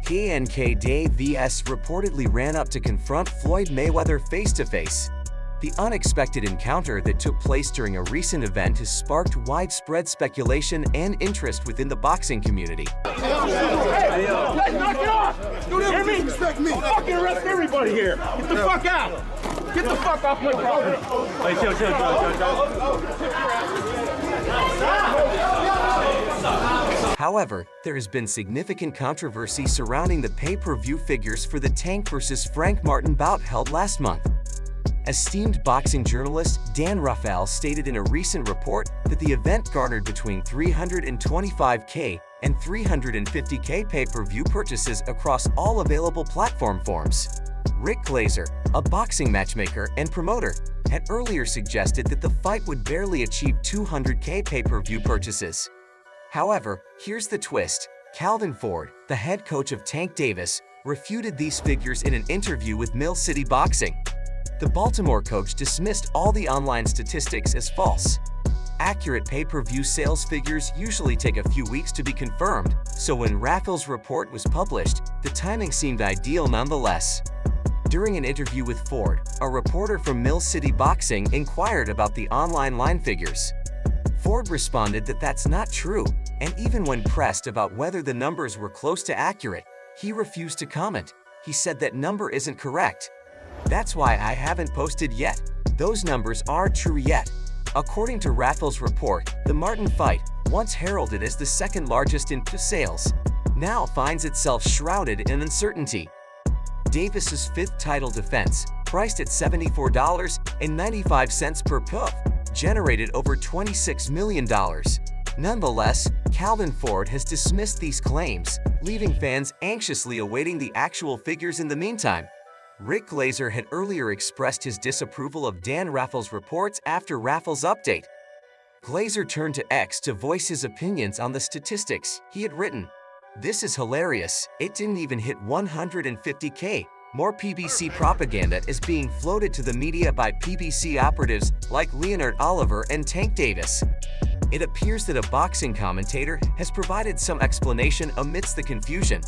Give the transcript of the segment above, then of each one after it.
KNK Dave vs reportedly ran up to confront Floyd Mayweather face-to-face. The unexpected encounter that took place during a recent event has sparked widespread speculation and interest within the boxing community. Hey, knock it off! You hear me? Respect me. I'll fucking arrest everybody here. Get the fuck out. Get the fuck off my property. Hey, chill. However, there has been significant controversy surrounding the pay-per-view figures for the Tank vs. Frank Martin bout held last month. Esteemed boxing journalist Dan Rafael stated in a recent report that the event garnered between 325K and 350K pay-per-view purchases across all available platform forms. Rick Glazer, a boxing matchmaker and promoter, had earlier suggested that the fight would barely achieve 200K pay-per-view purchases. However, here's the twist. Calvin Ford, the head coach of Tank Davis, refuted these figures in an interview with Mill City Boxing. The Baltimore coach dismissed all the online statistics as false. Accurate pay-per-view sales figures usually take a few weeks to be confirmed, so when Rafael's report was published, the timing seemed ideal nonetheless. During an interview with Ford, a reporter from Mill City Boxing inquired about the online line figures. Ford responded that that's not true, and even when pressed about whether the numbers were close to accurate, he refused to comment. He said that number isn't correct. That's why I haven't posted yet. Those numbers aren't true yet. According to Rafael's report, the Martin fight, once heralded as the second largest in sales, now finds itself shrouded in uncertainty. Davis's fifth title defense, priced at $74.95 per puff, generated over $26 million. Nonetheless, Calvin Ford has dismissed these claims, leaving fans anxiously awaiting the actual figures in the meantime. Rick Glazer had earlier expressed his disapproval of Dan Rafael's reports after Rafael's update. Glazer turned to X to voice his opinions on the statistics. He had written, "This is hilarious, it didn't even hit 150K. More PBC propaganda is being floated to the media by PBC operatives like Leonard Oliver and Tank Davis." It appears that a boxing commentator has provided some explanation amidst the confusion.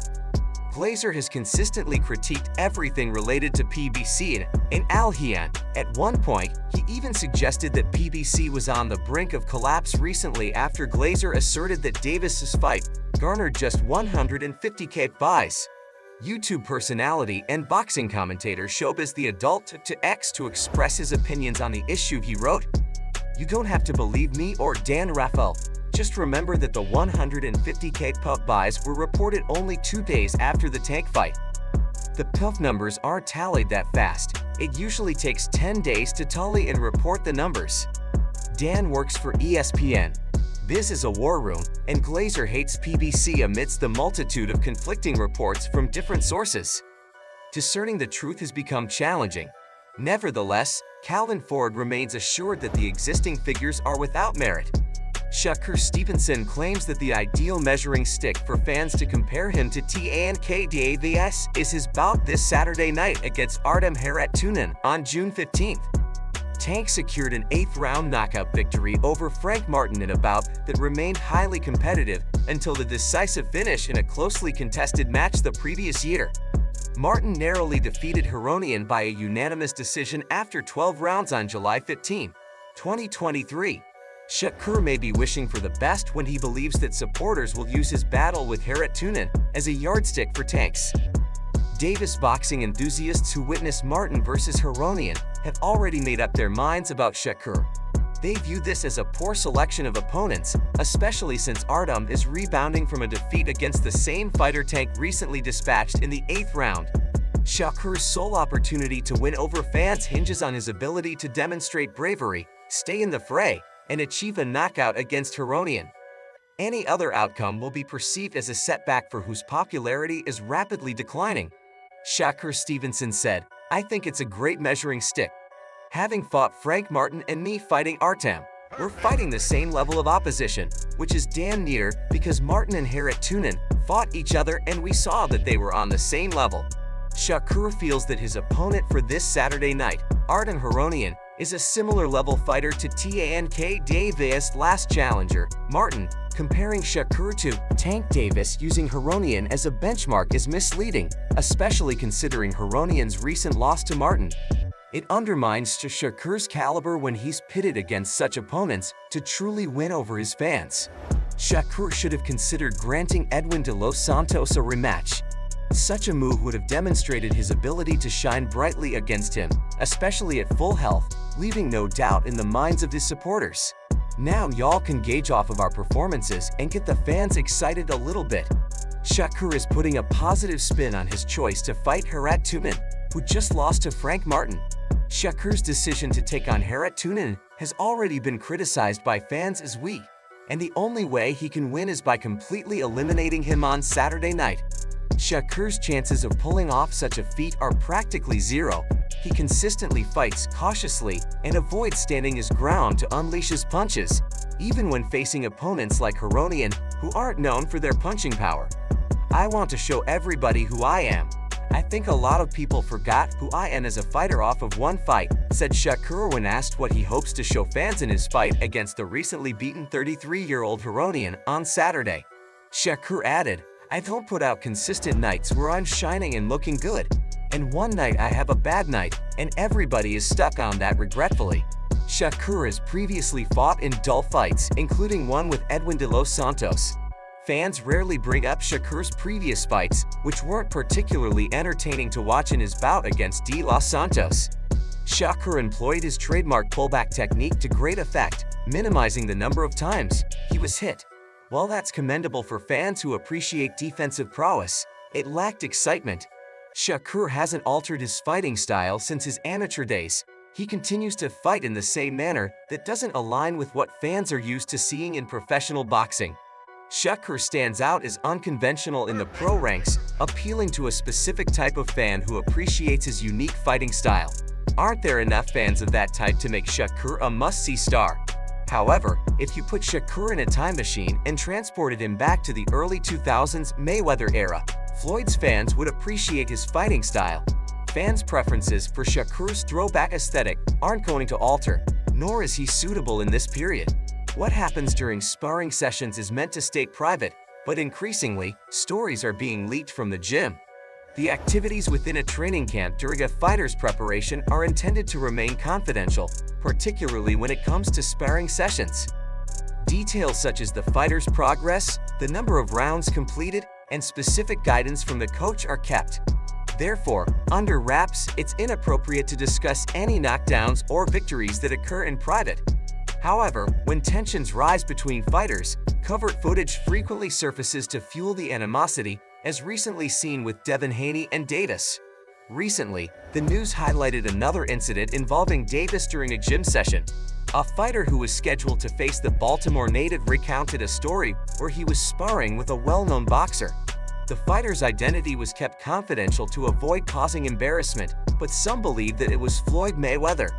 Glazer has consistently critiqued everything related to PBC and Al Hian. At one point, he even suggested that PBC was on the brink of collapse recently after Glazer asserted that Davis's fight garnered just 150K buys. YouTube personality and boxing commentator Showbiz the Adult took to X to express his opinions on the issue. He wrote, "You don't have to believe me or Dan Rafael. Just remember that the 150K puff buys were reported only 2 days after the Tank fight. The puff numbers aren't tallied that fast. It usually takes 10 days to tally and report the numbers." Dan works for ESPN. This is a war room, and Glazer hates PBC amidst the multitude of conflicting reports from different sources. Discerning the truth has become challenging. Nevertheless, Calvin Ford remains assured that the existing figures are without merit. Shakur Stevenson claims that the ideal measuring stick for fans to compare him to Tank Davis is his bout this Saturday night against Artem Haratunin on June 15th. Tank secured an 8th-round knockout victory over Frank Martin in a bout that remained highly competitive until the decisive finish in a closely contested match the previous year. Martin narrowly defeated Haronian by a unanimous decision after 12 rounds on July 15, 2023. Shakur may be wishing for the best when he believes that supporters will use his battle with Haratunin as a yardstick for Tank's. Davis boxing enthusiasts who witnessed Martin versus Haronian have already made up their minds about Shakur. They view this as a poor selection of opponents, especially since Artem is rebounding from a defeat against the same fighter Tank recently dispatched in the 8th round. Shakur's sole opportunity to win over fans hinges on his ability to demonstrate bravery, stay in the fray, and achieve a knockout against Haronian. Any other outcome will be perceived as a setback for whose popularity is rapidly declining. Shakur Stevenson said, "I think it's a great measuring stick. Having fought Frank Martin and me fighting Artem, We're fighting the same level of opposition, which is damn near because Martin and Harriet fought each other and we saw that they were on the same level. Shakur feels that his opponent for this Saturday night, Artem Haronian, is a similar level fighter to Tank Davis' last challenger, Martin. Comparing Shakur to Tank Davis using Haronian as a benchmark is misleading, especially considering Haronian's recent loss to Martin. It undermines Shakur's caliber when he's pitted against such opponents to truly win over his fans. Shakur should have considered granting Edwin de los Santos a rematch. Such a move would have demonstrated his ability to shine brightly against him, especially at full health, leaving no doubt in the minds of his supporters. Now y'all can gauge off of our performances and get the fans excited a little bit. Shakur is putting a positive spin on his choice to fight Harriet, who just lost to Frank Martin. Shakur's decision to take on Harriet has already been criticized by fans as weak, and the only way he can win is by completely eliminating him on Saturday night. Shakur's chances of pulling off such a feat are practically zero. He consistently fights cautiously and avoids standing his ground to unleash his punches, even when facing opponents like Haronian, who aren't known for their punching power. I want to show everybody who I am. I think a lot of people forgot who I am as a fighter off of one fight, said Shakur when asked what he hopes to show fans in his fight against the recently beaten 33-year-old Haronian on Saturday. Shakur added, "I don't put out consistent nights where I'm shining and looking good. And one night I have a bad night, and everybody is stuck on that regretfully." Shakur has previously fought in dull fights, including one with Edwin de los Santos. Fans rarely bring up Shakur's previous fights, which weren't particularly entertaining to watch in his bout against de los Santos. Shakur employed his trademark pullback technique to great effect, minimizing the number of times he was hit. While that's commendable for fans who appreciate defensive prowess, it lacked excitement. Shakur hasn't altered his fighting style since his amateur days. He continues to fight in the same manner that doesn't align with what fans are used to seeing in professional boxing. Shakur stands out as unconventional in the pro ranks, appealing to a specific type of fan who appreciates his unique fighting style. Aren't there enough fans of that type to make Shakur a must-see star? However, if you put Shakur in a time machine and transported him back to the early 2000s Mayweather era, Floyd's fans would appreciate his fighting style. Fans' preferences for Shakur's throwback aesthetic aren't going to alter, nor is he suitable in this period. What happens during sparring sessions is meant to stay private, but increasingly, stories are being leaked from the gym. The activities within a training camp during a fighter's preparation are intended to remain confidential, particularly when it comes to sparring sessions. Details such as the fighter's progress, the number of rounds completed, and specific guidance from the coach are kept. Therefore, under wraps, it's inappropriate to discuss any knockdowns or victories that occur in private. However, when tensions rise between fighters, covert footage frequently surfaces to fuel the animosity, as recently seen with Devin Haney and Davis. Recently, the news highlighted another incident involving Davis during a gym session. A fighter who was scheduled to face the Baltimore native recounted a story where he was sparring with a well-known boxer. The fighter's identity was kept confidential to avoid causing embarrassment, but some believe that it was Floyd Mayweather.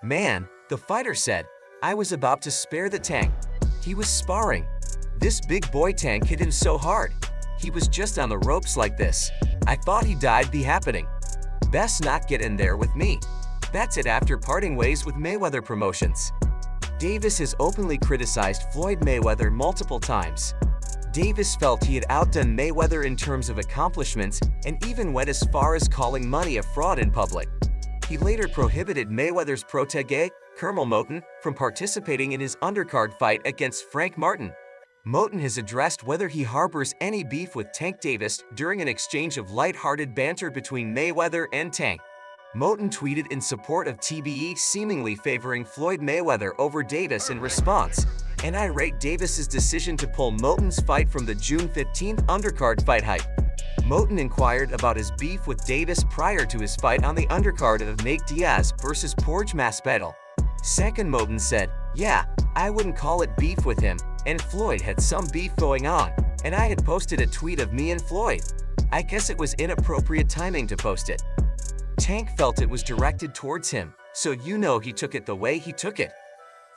"Man," the fighter said, "I was about to spare the tank. He was sparring. This big boy Tank hit him so hard. He was just on the ropes like this. I thought he died be happening. Best not get in there with me." That's it after parting ways with Mayweather Promotions. Davis has openly criticized Floyd Mayweather multiple times. Davis felt he had outdone Mayweather in terms of accomplishments and even went as far as calling money a fraud in public. He later prohibited Mayweather's protege, Kermel Moton, from participating in his undercard fight against Frank Martin. Moton has addressed whether he harbors any beef with Tank Davis during an exchange of light-hearted banter between Mayweather and Tank. Moton tweeted in support of TBE, seemingly favoring Floyd Mayweather over Davis in response, and I rate Davis's decision to pull Moton's fight from the June 15th undercard fight hype. Moton inquired about his beef with Davis prior to his fight on the undercard of Nate Diaz versus Jorge Masvidal. Second, Moton said, "Yeah, I wouldn't call it beef with him, and Floyd had some beef going on, and I had posted a tweet of me and Floyd. I guess it was inappropriate timing to post it. Tank felt it was directed towards him, so you know he took it the way he took it.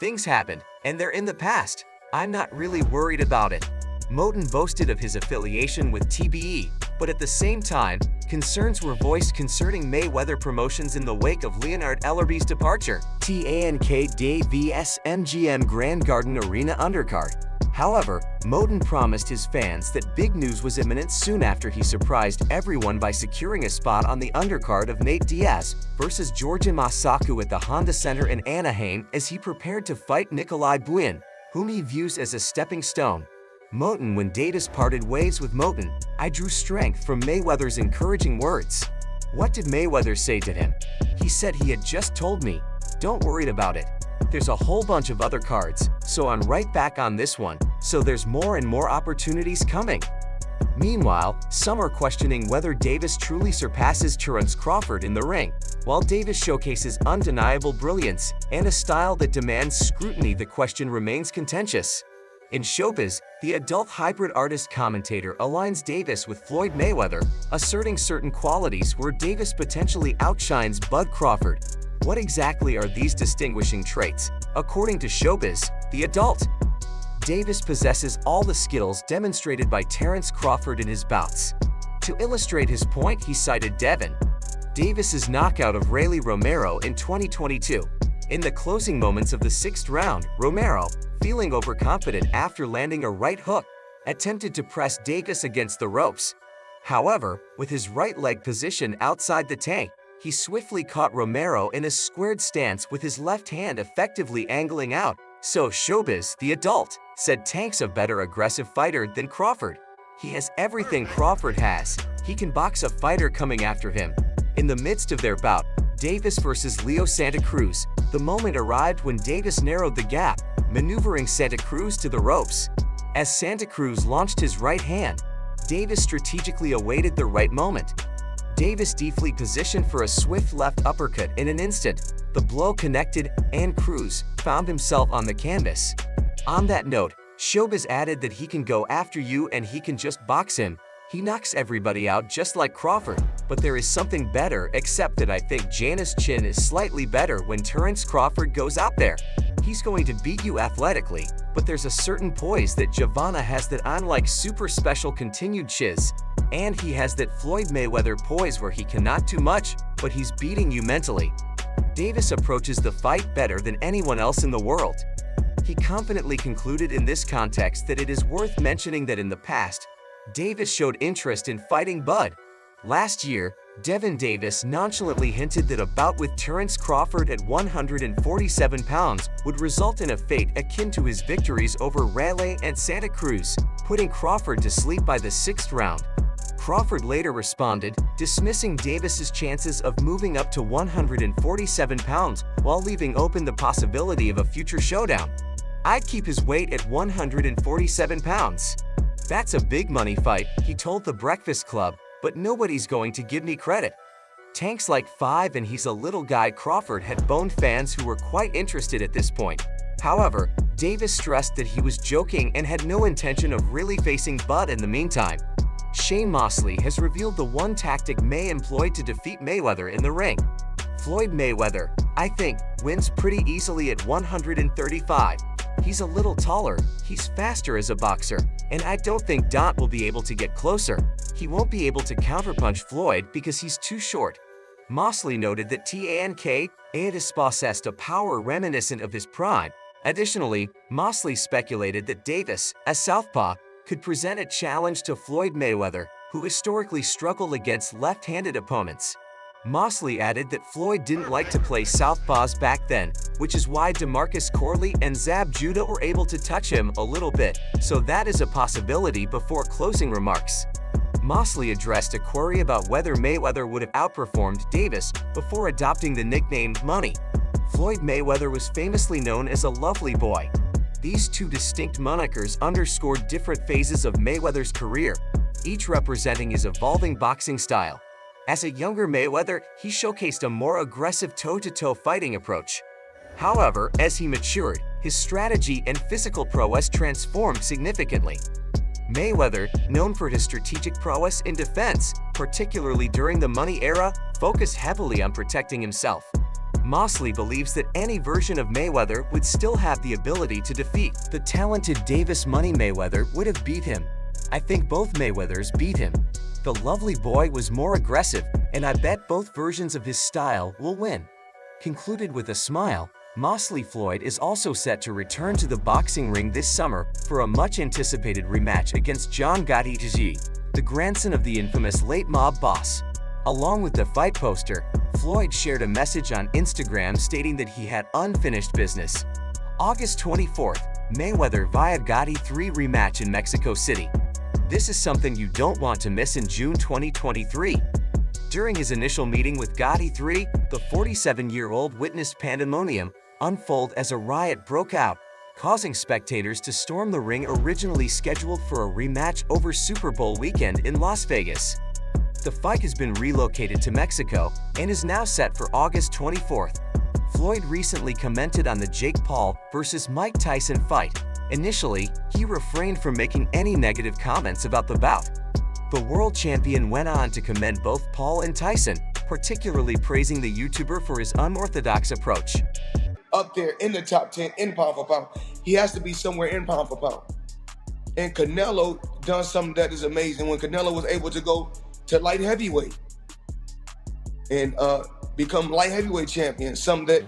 Things happened, and they're in the past. I'm not really worried about it. Moten boasted of his affiliation with TBE, but at the same time, concerns were voiced concerning Mayweather promotions in the wake of Leonard Ellerby's departure. TANK Day vs MGM Grand Garden Arena undercard. However, Moten promised his fans that big news was imminent soon after he surprised everyone by securing a spot on the undercard of Nate Diaz versus Georgian Masaku at the Honda Center in Anaheim as he prepared to fight Nikolai Buin, whom he views as a stepping stone. Moten: when Davis parted ways with Moten, I drew strength from Mayweather's encouraging words. What did Mayweather say to him? He said he had just told me, don't worry about it. There's a whole bunch of other cards, so I'm right back on this one, so there's more and more opportunities coming. Meanwhile, some are questioning whether Davis truly surpasses Terence Crawford in the ring. While Davis showcases undeniable brilliance and a style that demands scrutiny, the question remains contentious. In showbiz, the adult hybrid artist commentator aligns Davis with Floyd Mayweather, asserting certain qualities where Davis potentially outshines Bud Crawford. What exactly are these distinguishing traits? According to Showbiz, the adult Davis possesses all the skills demonstrated by Terence Crawford in his bouts. To illustrate his point, he cited Devin Davis's knockout of Rayleigh Romero in 2022. In the closing moments of the 6th round, Romero, feeling overconfident after landing a right hook, attempted to press Davis against the ropes. However, with his right leg positioned outside the tank, he swiftly caught Romero in a squared stance with his left hand effectively angling out. So Showbiz, the adult, said Tank's a better aggressive fighter than Crawford. He has everything Crawford has. He can box a fighter coming after him. In the midst of their bout, Davis versus Leo Santa Cruz, the moment arrived when Davis narrowed the gap, maneuvering Santa Cruz to the ropes. As Santa Cruz launched his right hand, Davis strategically awaited the right moment. Davis deftly positioned for a swift left uppercut in an instant. The blow connected, and Cruz found himself on the canvas. On that note, Showbiz added that he can go after you and he can just box him. He knocks everybody out just like Crawford, but there is something better, except that I think Janice Chin is slightly better when Terence Crawford goes out there. He's going to beat you athletically, but there's a certain poise that Gervonta has that unlike super special continued Chiz. And he has that Floyd Mayweather poise where he cannot do much, but he's beating you mentally. Davis approaches the fight better than anyone else in the world. He confidently concluded in this context that it is worth mentioning that in the past, Davis showed interest in fighting Bud. Last year, Devin Davis nonchalantly hinted that a bout with Terence Crawford at 147 pounds would result in a fate akin to his victories over Rayleigh and Santa Cruz, putting Crawford to sleep by the 6th round. Crawford later responded, dismissing Davis's chances of moving up to 147 pounds while leaving open the possibility of a future showdown. I'd keep his weight at 147 pounds. That's a big money fight, he told The Breakfast Club, but nobody's going to give me credit. Tank's like 5 and he's a little guy. Crawford had boned fans who were quite interested at this point. However, Davis stressed that he was joking and had no intention of really facing Bud in the meantime. Shane Mosley has revealed the one tactic May employed to defeat Mayweather in the ring. Floyd Mayweather, I think, wins pretty easily at 135. He's a little taller, he's faster as a boxer, and I don't think Dot will be able to get closer. He won't be able to counterpunch Floyd because he's too short. Mosley noted that Tank possessed a power reminiscent of his prime. Additionally, Mosley speculated that Davis, a southpaw, could present a challenge to Floyd Mayweather, who historically struggled against left-handed opponents. Mosley added that Floyd didn't like to play southpaws back then, which is why DeMarcus Corley and Zab Judah were able to touch him a little bit, so that is a possibility. Before closing remarks, Mosley addressed a query about whether Mayweather would have outperformed Davis before adopting the nickname Money. Floyd Mayweather was famously known as a lovely boy. These two distinct monikers underscored different phases of Mayweather's career, each representing his evolving boxing style. As a younger Mayweather, he showcased a more aggressive toe-to-toe fighting approach. However, as he matured, his strategy and physical prowess transformed significantly. Mayweather, known for his strategic prowess in defense, particularly during the Money era, focused heavily on protecting himself. Mosley believes that any version of Mayweather would still have the ability to defeat the talented Davis Money Mayweather would have beat him. I think both Mayweathers beat him. The lovely boy was more aggressive, and I bet both versions of his style will win. Concluded with a smile, Mosley Floyd is also set to return to the boxing ring this summer for a much-anticipated rematch against John Gotti Tiji, the grandson of the infamous late mob boss. Along with the fight poster, Floyd shared a message on Instagram stating that he had unfinished business. August 24th, Mayweather via Gotti 3 rematch in Mexico City. This is something you don't want to miss in June 2023. During his initial meeting with Gotti 3, the 47-year-old witnessed pandemonium unfold as a riot broke out, causing spectators to storm the ring originally scheduled for a rematch over Super Bowl weekend in Las Vegas. The fight has been relocated to Mexico and is now set for August 24th. Floyd recently commented on the Jake Paul vs. Mike Tyson fight. Initially, he refrained from making any negative comments about the bout. The world champion went on to commend both Paul and Tyson, particularly praising the YouTuber for his unorthodox approach. Up there in the top 10 in pound for pound. He has to be somewhere in pound for pound. And Canelo done something that is amazing when Canelo was able to go to light heavyweight and become light heavyweight champion, something that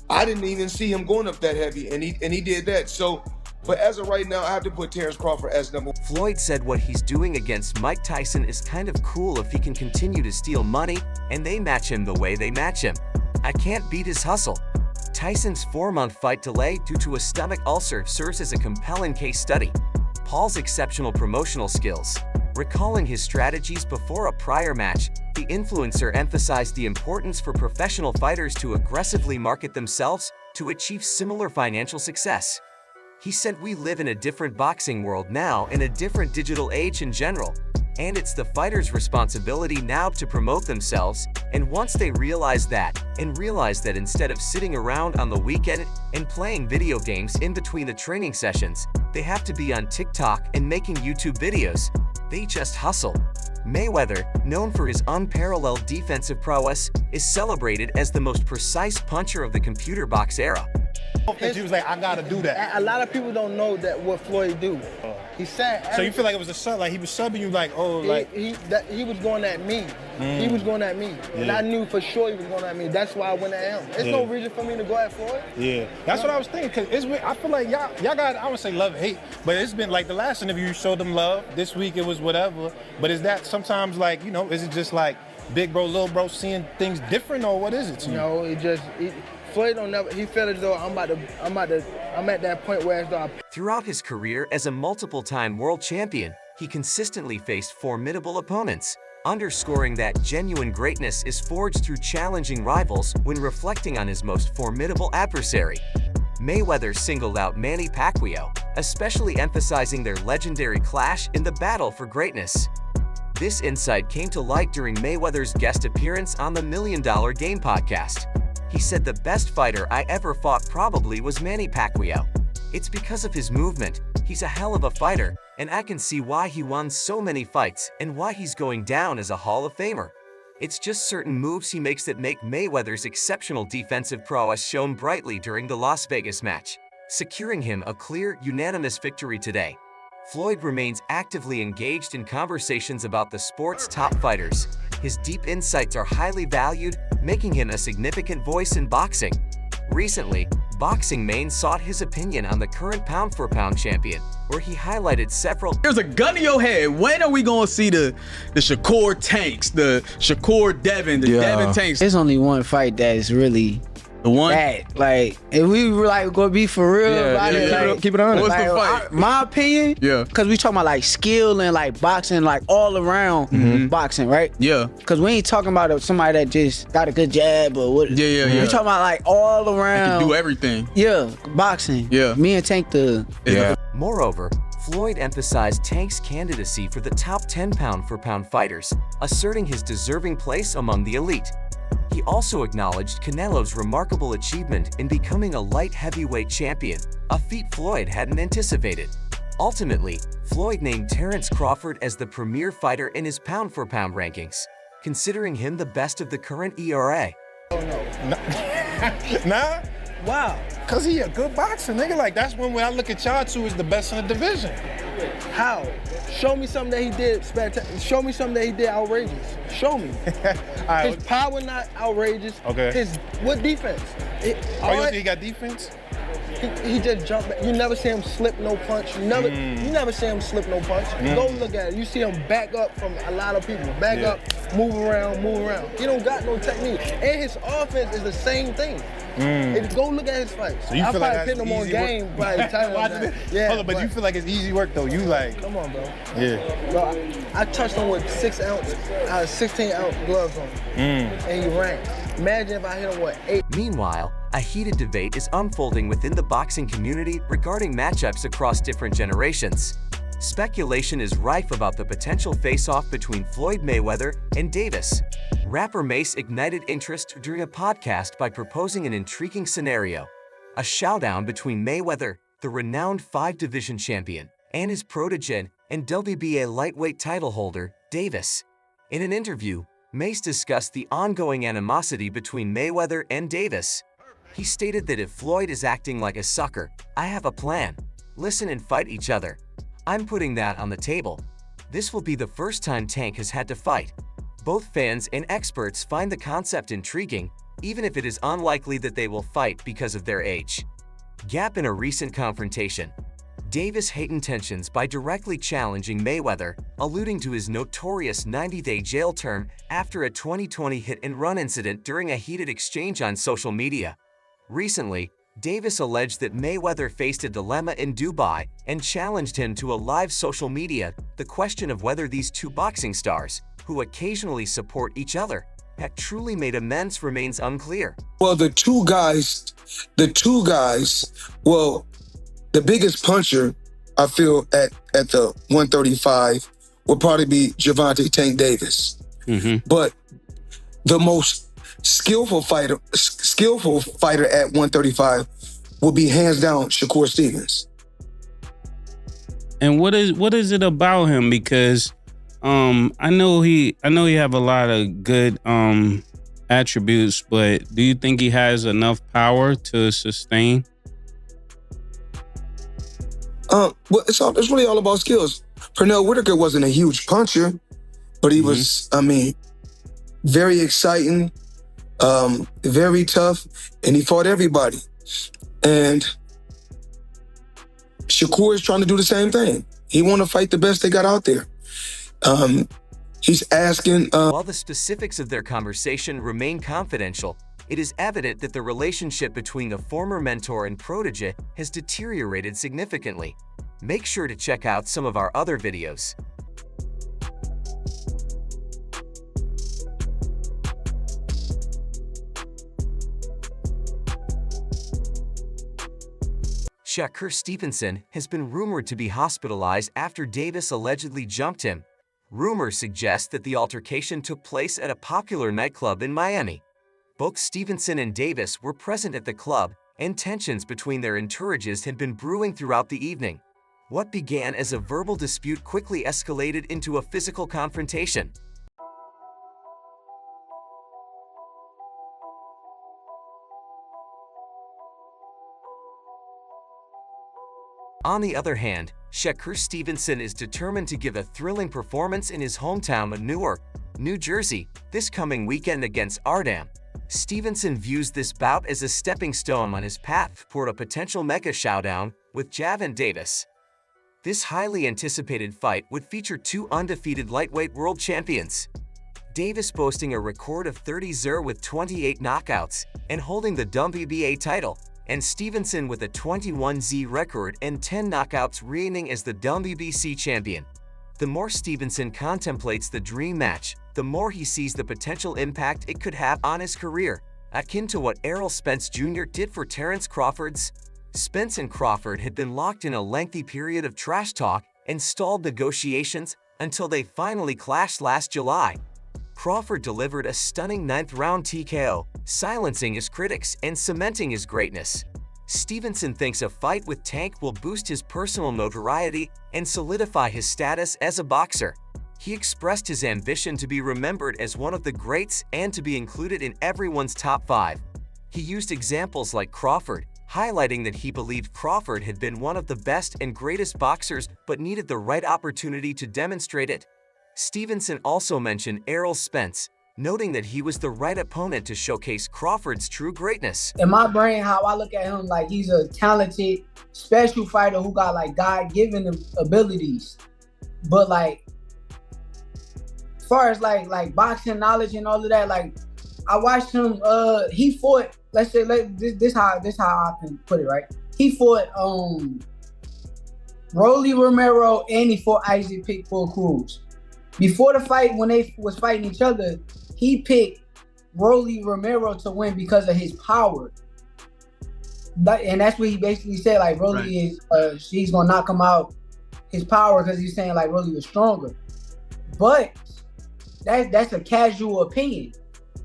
I didn't even see him going up that heavy, and he did that. So, but as of right now, I have to put Terrence Crawford as number one. Floyd said what he's doing against Mike Tyson is kind of cool if he can continue to steal money and they match him the way they match him. I can't beat his hustle. Tyson's 4-month fight delay due to a stomach ulcer serves as a compelling case study. Paul's exceptional promotional skills. Recalling his strategies before a prior match, the influencer emphasized the importance for professional fighters to aggressively market themselves to achieve similar financial success. He said we live in a different boxing world now and a different digital age in general, and it's the fighters' responsibility now to promote themselves, and once they realize that instead of sitting around on the weekend and playing video games in between the training sessions, they have to be on TikTok and making YouTube videos. They just hustle. Mayweather, known for his unparalleled defensive prowess, is celebrated as the most precise puncher of the computer box era. He was like, I gotta do that. A lot of people don't know that what Floyd do. He said. So you feel like it was a sub, like he was subbing you, like, oh, like he was going at me. He was going at me, and I knew for sure he was going at me. That's why I went at him. There's no reason for me to go at Floyd. Yeah, that's what I was thinking. Cause it's, I feel like y'all got, I wouldn't say love hate, but it's been like the last interview you showed them love. This week it was whatever. But is that sometimes like, you know, is it just like big bro, little bro seeing things different, or what is it to you? No, Floyd don't never. He felt as though I'm at that point where as though Throughout his career as a multiple-time world champion, he consistently faced formidable opponents, underscoring that genuine greatness is forged through challenging rivals when reflecting on his most formidable adversary. Mayweather singled out Manny Pacquiao, especially emphasizing their legendary clash in the battle for greatness. This insight came to light during Mayweather's guest appearance on the $1 Million Game podcast. He said the best fighter I ever fought probably was Manny Pacquiao. It's because of his movement. He's a hell of a fighter, and I can see why he won so many fights and why he's going down as a Hall of Famer. It's just certain moves he makes that make Mayweather's exceptional defensive prowess shone brightly during the Las Vegas match, securing him a clear, unanimous victory today. Floyd remains actively engaged in conversations about the sport's top fighters. His deep insights are highly valued, making him a significant voice in boxing. Recently, Boxing Maine sought his opinion on the current pound-for-pound champion, where he highlighted several. There's a gun in your head. When are we gonna see the Shakur tanks, the Shakur Devin, the Devin tanks? There's only one fight that is really the one. That, like, if we were like gonna be for real about it, like, keep it honest. What's like, the fight? My opinion, because we talking about like skill and like boxing, like all around boxing, right? Yeah. Because we ain't talking about somebody that just got a good jab or what. Yeah. We talking about like all around. Can do everything. Yeah, boxing. Yeah. Me and Tank Moreover, Floyd emphasized Tank's candidacy for the top 10 pound-for-pound fighters, asserting his deserving place among the elite. He also acknowledged Canelo's remarkable achievement in becoming a light heavyweight champion, a feat Floyd hadn't anticipated. Ultimately, Floyd named Terence Crawford as the premier fighter in his pound-for-pound rankings, considering him the best of the current ERA. Nah? Wow. Cause he a good boxer, nigga. Like that's when I look at y'all two as the best in the division. How? Show me something that he did spectacular. Show me something that he did outrageous. Show me. Right. His power not outrageous. Okay. What defense? You don't think he got defense? He just jumped back. You never see him slip no punch. You never see him slip no punch. Go look at it. You see him back up from a lot of people. Back up, move around. He don't got no technique. And his offense is the same thing. Go look at his fights. So you feel like pitting him on game, probably tighter. Yeah, hold on, but you feel like it's easy work though. You like, come on, bro. Yeah. Bro, I touched him with 16-ounce gloves on, and he ran. Imagine if I hit him with 8. Meanwhile, a heated debate is unfolding within the boxing community regarding matchups across different generations. Speculation is rife about the potential face-off between Floyd Mayweather and Davis. Rapper Mace ignited interest during a podcast by proposing an intriguing scenario: a showdown between Mayweather, the renowned 5-division champion, and his protege and WBA lightweight title holder, Davis. In an interview, Mace discussed the ongoing animosity between Mayweather and Davis. He stated that if Floyd is acting like a sucker, I have a plan. Listen and fight each other. I'm putting that on the table. This will be the first time Tank has had to fight. Both fans and experts find the concept intriguing, even if it is unlikely that they will fight because of their age. Gap in a recent confrontation. Davis heightened tensions by directly challenging Mayweather, alluding to his notorious 90-day jail term after a 2020 hit-and-run incident during a heated exchange on social media. Recently, Davis alleged that Mayweather faced a dilemma in Dubai and challenged him to a live social media. The question of whether these two boxing stars, who occasionally support each other, have truly made amends remains unclear. Well, the two guys, well, the biggest puncher, I feel, at the 135 would probably be Gervonta Tank Davis. But the most skillful fighter at 135 will be hands down Shakur Stevenson. And what is it about him? Because I know he have a lot of good attributes, but do you think he has enough power to sustain? Well, it's really all about skills. Pernell Whitaker wasn't a huge puncher, but he was, very exciting, very tough, and he fought everybody. And Shakur is trying to do the same thing. He want to fight the best they got out there. He's asking... While the specifics of their conversation remain confidential, it is evident that the relationship between the former mentor and protege has deteriorated significantly. Make sure to check out some of our other videos. Shakur Stevenson has been rumored to be hospitalized after Davis allegedly jumped him. Rumors suggest that the altercation took place at a popular nightclub in Miami. Both Stevenson and Davis were present at the club, and tensions between their entourages had been brewing throughout the evening. What began as a verbal dispute quickly escalated into a physical confrontation. On the other hand, Shakur Stevenson is determined to give a thrilling performance in his hometown of Newark, New Jersey, this coming weekend against Ardam. Stevenson views this bout as a stepping stone on his path toward a potential mega showdown with Gervonta Davis. This highly anticipated fight would feature two undefeated lightweight world champions. Davis boasting a record of 30-0 with 28 knockouts and holding the WBA title, and Stevenson with a 21-0 record and 10 knockouts, reigning as the WBC champion. The more Stevenson contemplates the dream match, the more he sees the potential impact it could have on his career, akin to what Errol Spence Jr. did for Terence Crawford's. Spence and Crawford had been locked in a lengthy period of trash talk and stalled negotiations until they finally clashed last July. Crawford delivered a stunning 9th-round TKO, silencing his critics and cementing his greatness. Stevenson thinks a fight with Tank will boost his personal notoriety and solidify his status as a boxer. He expressed his ambition to be remembered as one of the greats and to be included in everyone's top 5. He used examples like Crawford, highlighting that he believed Crawford had been one of the best and greatest boxers but needed the right opportunity to demonstrate it. Stevenson also mentioned Errol Spence, noting that he was the right opponent to showcase Crawford's true greatness. In my brain, how I look at him, like he's a talented, special fighter who got like God-given abilities. But like, as far as like boxing knowledge and all of that, like I watched him. He fought. Let's say this how I can put it, right? He fought Rolly Romero and he fought Isaac Pitbull Cruz. Before the fight, when they was fighting each other, he picked Rolly Romero to win because of his power. And that's what he basically said. Like Rolly is, he's gonna knock him out. His power, because he's saying like Rolly was stronger. But that's a casual opinion.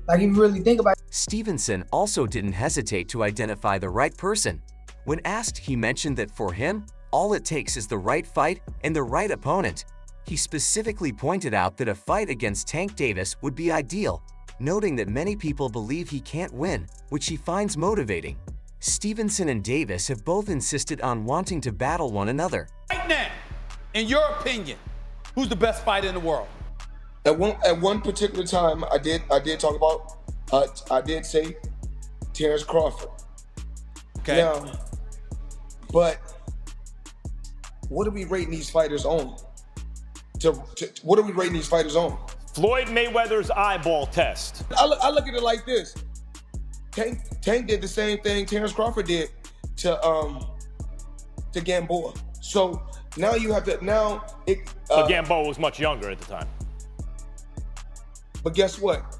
Like if you really think about it. Stevenson also didn't hesitate to identify the right person. When asked, he mentioned that for him, all it takes is the right fight and the right opponent. He specifically pointed out that a fight against Tank Davis would be ideal, noting that many people believe he can't win, which he finds motivating. Stevenson and Davis have both insisted on wanting to battle one another. Right now, in your opinion, who's the best fighter in the world? At one particular time, I did talk about, I did say Terrence Crawford. Okay. Now, but what are we rating these fighters on? What are we rating these fighters on? Floyd Mayweather's eyeball test. I look at it like this. Tank did the same thing Terrence Crawford did to Gamboa. So now you have to But Gamboa was much younger at the time. But guess what?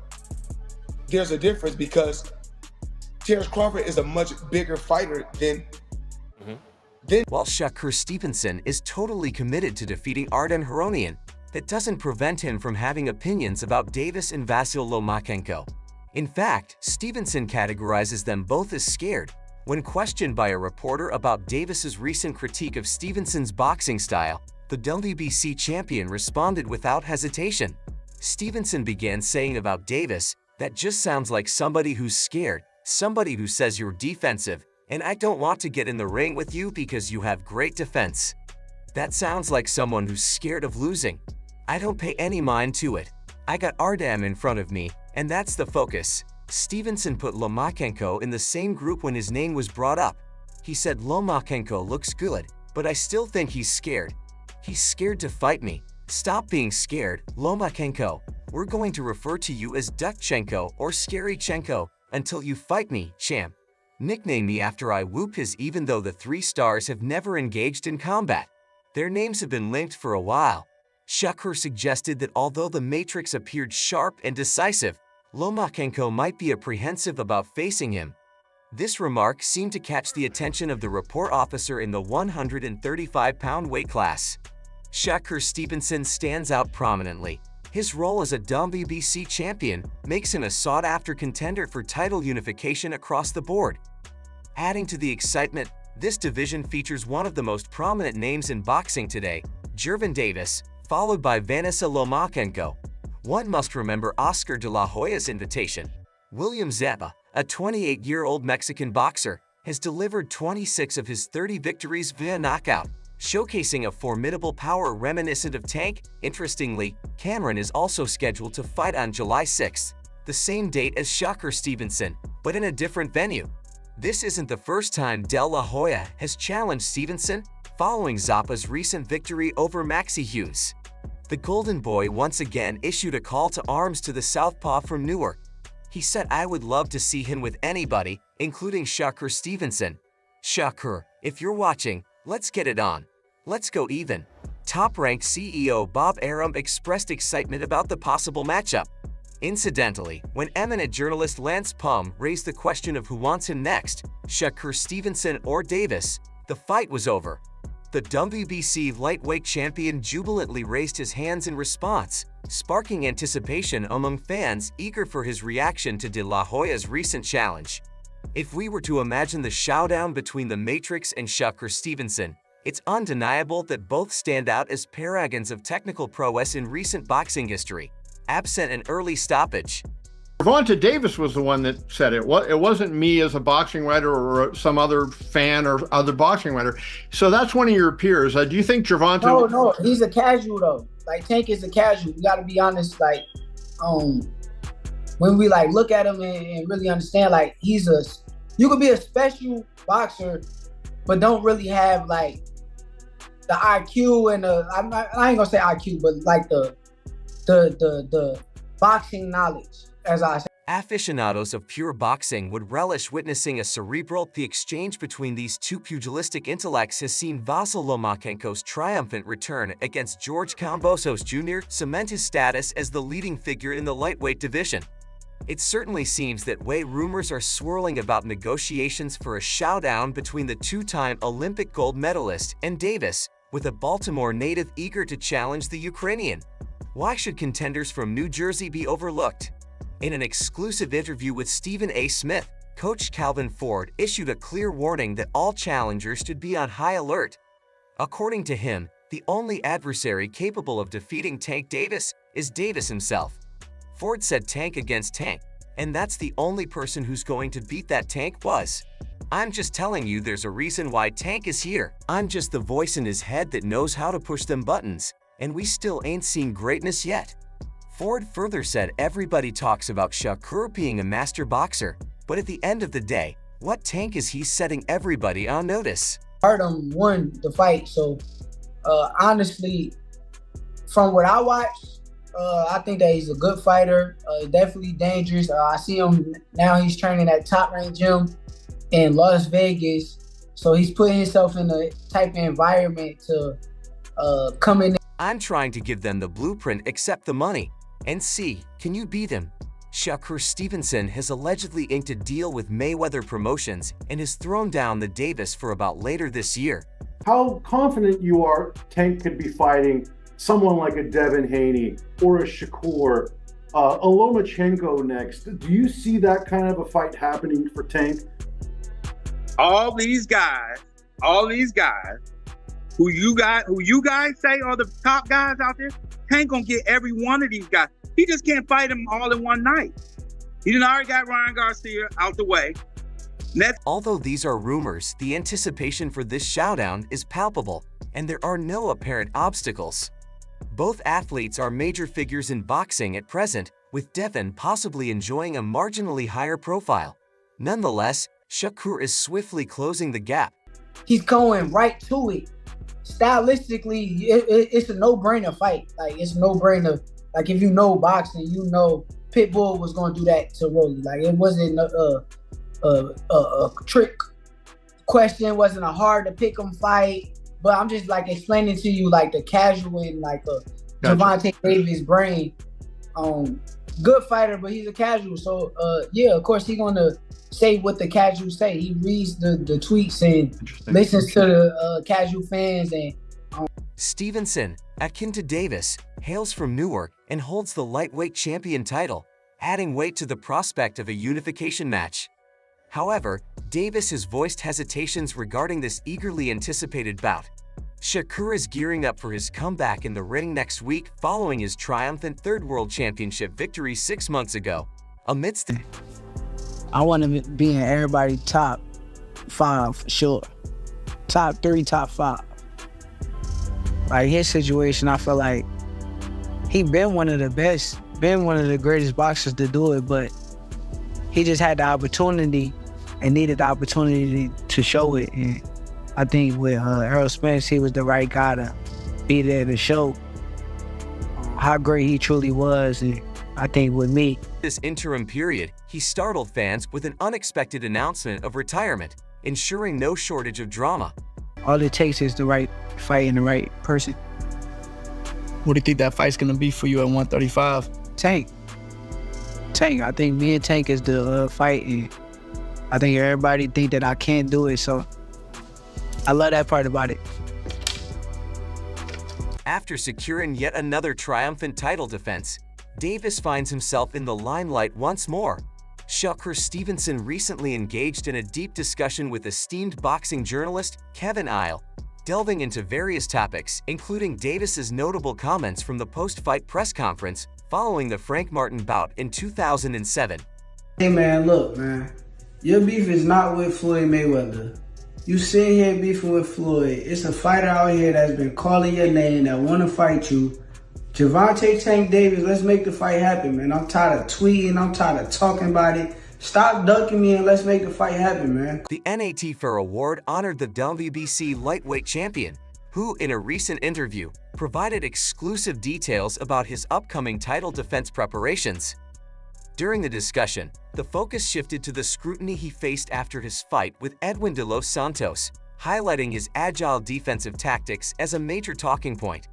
There's a difference because Terrence Crawford is a much bigger fighter than. While Shakur Stevenson is totally committed to defeating Arden Haronian, that doesn't prevent him from having opinions about Davis and Vasyl Lomachenko. In fact, Stevenson categorizes them both as scared. When questioned by a reporter about Davis's recent critique of Stevenson's boxing style, the WBC champion responded without hesitation. Stevenson began saying about Davis, "That just sounds like somebody who's scared, somebody who says you're defensive, and I don't want to get in the ring with you because you have great defense. That sounds like someone who's scared of losing. I don't pay any mind to it. I got Ardam in front of me, and that's the focus." Stevenson put Lomachenko in the same group when his name was brought up. He said, "Lomachenko looks good, but I still think he's scared. He's scared to fight me. Stop being scared, Lomachenko. We're going to refer to you as Duckchenko or Scarychenko until you fight me, champ. Nickname me after I whoop his." Even though the three stars have never engaged in combat, their names have been linked for a while. Shakur suggested that although the Matrix appeared sharp and decisive, Lomachenko might be apprehensive about facing him. This remark seemed to catch the attention of the report officer in the 135-pound weight class. Shakur Stevenson stands out prominently. His role as a WBC champion makes him a sought-after contender for title unification across the board. Adding to the excitement, this division features one of the most prominent names in boxing today, Gervonta Davis, followed by Vasyl Lomachenko. One must remember Oscar de la Hoya's invitation. William Zeppa, a 28-year-old Mexican boxer, has delivered 26 of his 30 victories via knockout, showcasing a formidable power reminiscent of Tank. Interestingly, Cameron is also scheduled to fight on July 6th, the same date as Shakur Stevenson, but in a different venue. This isn't the first time De La Hoya has challenged Stevenson, following Zappa's recent victory over Maxie Hughes. The Golden Boy once again issued a call to arms to the southpaw from Newark. He said, "I would love to see him with anybody, including Shakur Stevenson. Shakur, if you're watching, let's get it on. Let's go even." Top-ranked CEO Bob Arum expressed excitement about the possible matchup. Incidentally, when eminent journalist Lance Pum raised the question of who wants him next, Shakur Stevenson or Davis, the fight was over. The WBC lightweight champion jubilantly raised his hands in response, sparking anticipation among fans eager for his reaction to De La Hoya's recent challenge. If we were to imagine the showdown between the Matrix and Shakur Stevenson, it's undeniable that both stand out as paragons of technical prowess in recent boxing history, absent an early stoppage. Gervonta Davis was the one that said it. It wasn't me as a boxing writer or some other fan or other boxing writer. So that's one of your peers. Do you think Gervonta? No, he's a casual though. Like Tank is a casual. You got to be honest. Like, when we like look at him and really understand, like you could be a special boxer, but don't really have like the IQ and I ain't gonna say IQ, but like the boxing knowledge. As I said. Aficionados of pure boxing would relish witnessing a cerebral. The exchange between these two pugilistic intellects has seen Vasyl Lomachenko's triumphant return against George Kambosos Jr. cement his status as the leading figure in the lightweight division. It certainly seems that way rumors are swirling about negotiations for a showdown between the two-time Olympic gold medalist and Davis, with a Baltimore native eager to challenge the Ukrainian. Why should contenders from New Jersey be overlooked? In an exclusive interview with Stephen A. Smith, Coach Calvin Ford issued a clear warning that all challengers should be on high alert. According to him, the only adversary capable of defeating Tank Davis is Davis himself. Ford said Tank against Tank, and that's the only person who's going to beat that Tank was. I'm just telling you there's a reason why Tank is here. I'm just the voice in his head that knows how to push them buttons, and we still ain't seen greatness yet. Ford further said everybody talks about Shakur being a master boxer, but at the end of the day, what Tank is he setting everybody on notice? Artem won the fight, so honestly, from what I watched, I think that he's a good fighter, definitely dangerous. I see him now, he's training at Top Rank Gym in Las Vegas, so he's putting himself in a type of environment to come in. I'm trying to give them the blueprint, accept the money, and see, can you beat him? Shakur Stevenson has allegedly inked a deal with Mayweather Promotions and has thrown down the Davis for about later this year. How confident you are Tank could be fighting someone like a Devin Haney or a Shakur, a Lomachenko next? Do you see that kind of a fight happening for Tank? All these guys who you guys say are the top guys out there, Tank gonna get every one of these guys. He just can't fight them all in one night. He done already got Ryan Garcia out the way. Although these are rumors, the anticipation for this showdown is palpable, and there are no apparent obstacles. Both athletes are major figures in boxing at present, with Devin possibly enjoying a marginally higher profile. Nonetheless, Shakur is swiftly closing the gap. He's going right to it. Stylistically, it's a no-brainer fight. Like, it's a no-brainer. Like, if you know boxing, you know Pitbull was going to do that to Rolly. Like, it wasn't a trick question. It wasn't a hard-to-pick-em fight. But I'm just, like, explaining to you, like, the casual and, like, Gervonta Davis brain. Good fighter, but he's a casual. So, yeah, of course, he's going to say what the casuals say. He reads the tweets and listens to the casual fans. And Stevenson, akin to Davis, hails from Newark and holds the lightweight champion title, adding weight to the prospect of a unification match. However, Davis has voiced hesitations regarding this eagerly anticipated bout. Shakur is gearing up for his comeback in the ring next week following his triumphant third World Championship victory 6 months ago. Amidst I want to be in everybody's top 5 for sure. Top 3, top 5. Like his situation, I feel like he been one of the best, been one of the greatest boxers to do it, but he just had the opportunity and needed the opportunity to show it. And I think with Errol Spence, he was the right guy to be there to show how great he truly was. And I think with me, this interim period, he startled fans with an unexpected announcement of retirement, ensuring no shortage of drama. All it takes is the right fight and the right person. What do you think that fight's gonna be for you at 135? Tank. I think me and Tank is the fight, and I think everybody think that I can't do it, so I love that part about it. After securing yet another triumphant title defense, Davis finds himself in the limelight once more. Shakur Stevenson recently engaged in a deep discussion with esteemed boxing journalist Kevin Isle, delving into various topics, including Davis's notable comments from the post-fight press conference following the Frank Martin bout in 2007. Hey man, look man, your beef is not with Floyd Mayweather. You sitting here beefing with Floyd. It's a fighter out here that's been calling your name that want to fight you. Gervonta Tank Davis, let's make the fight happen, man. I'm tired of tweeting. I'm tired of talking about it. Stop ducking me and let's make the fight happen, man. The NAT Fair Award honored the WBC lightweight champion, who, in a recent interview, provided exclusive details about his upcoming title defense preparations. During the discussion, the focus shifted to the scrutiny he faced after his fight with Edwin de los Santos, highlighting his agile defensive tactics as a major talking point.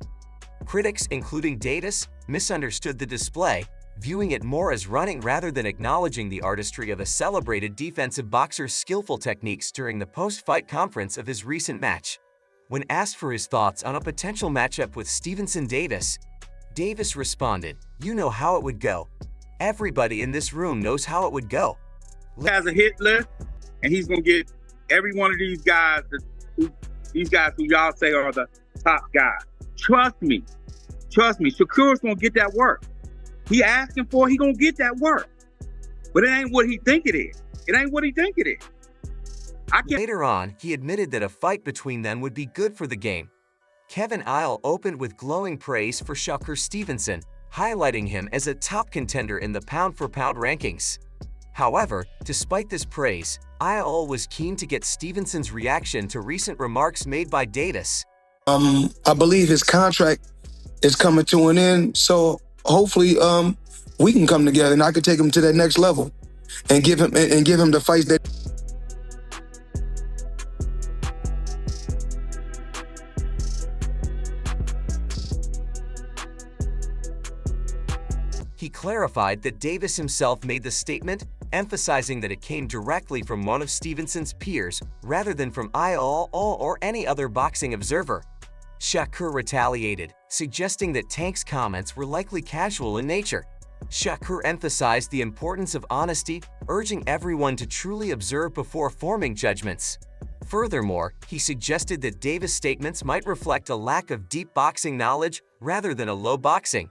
Critics, including Davis, misunderstood the display, viewing it more as running rather than acknowledging the artistry of a celebrated defensive boxer's skillful techniques during the post-fight conference of his recent match. When asked for his thoughts on a potential matchup with Stevenson Davis, Davis responded, "You know how it would go. Everybody in this room knows how it would go." He has a hit list, and he's going to get every one of these guys who y'all say are the top guys. Trust me. Shakur's going to get that work. He asking for it, he going to get that work. But it ain't what he think it is. Later on, he admitted that a fight between them would be good for the game. Kevin Isle opened with glowing praise for Shakur Stevenson, highlighting him as a top contender in the pound-for-pound rankings. However, despite this praise, Isle was keen to get Stevenson's reaction to recent remarks made by Davis. I believe his contract is coming to an end, so hopefully we can come together and I can take him to that next level and give him the fights that. He clarified that Davis himself made the statement, emphasizing that it came directly from one of Stevenson's peers rather than from Isle or any other boxing observer. Shakur retaliated, suggesting that Tank's comments were likely casual in nature. Shakur emphasized the importance of honesty, urging everyone to truly observe before forming judgments. Furthermore, he suggested that Davis' statements might reflect a lack of deep boxing knowledge rather than a low boxing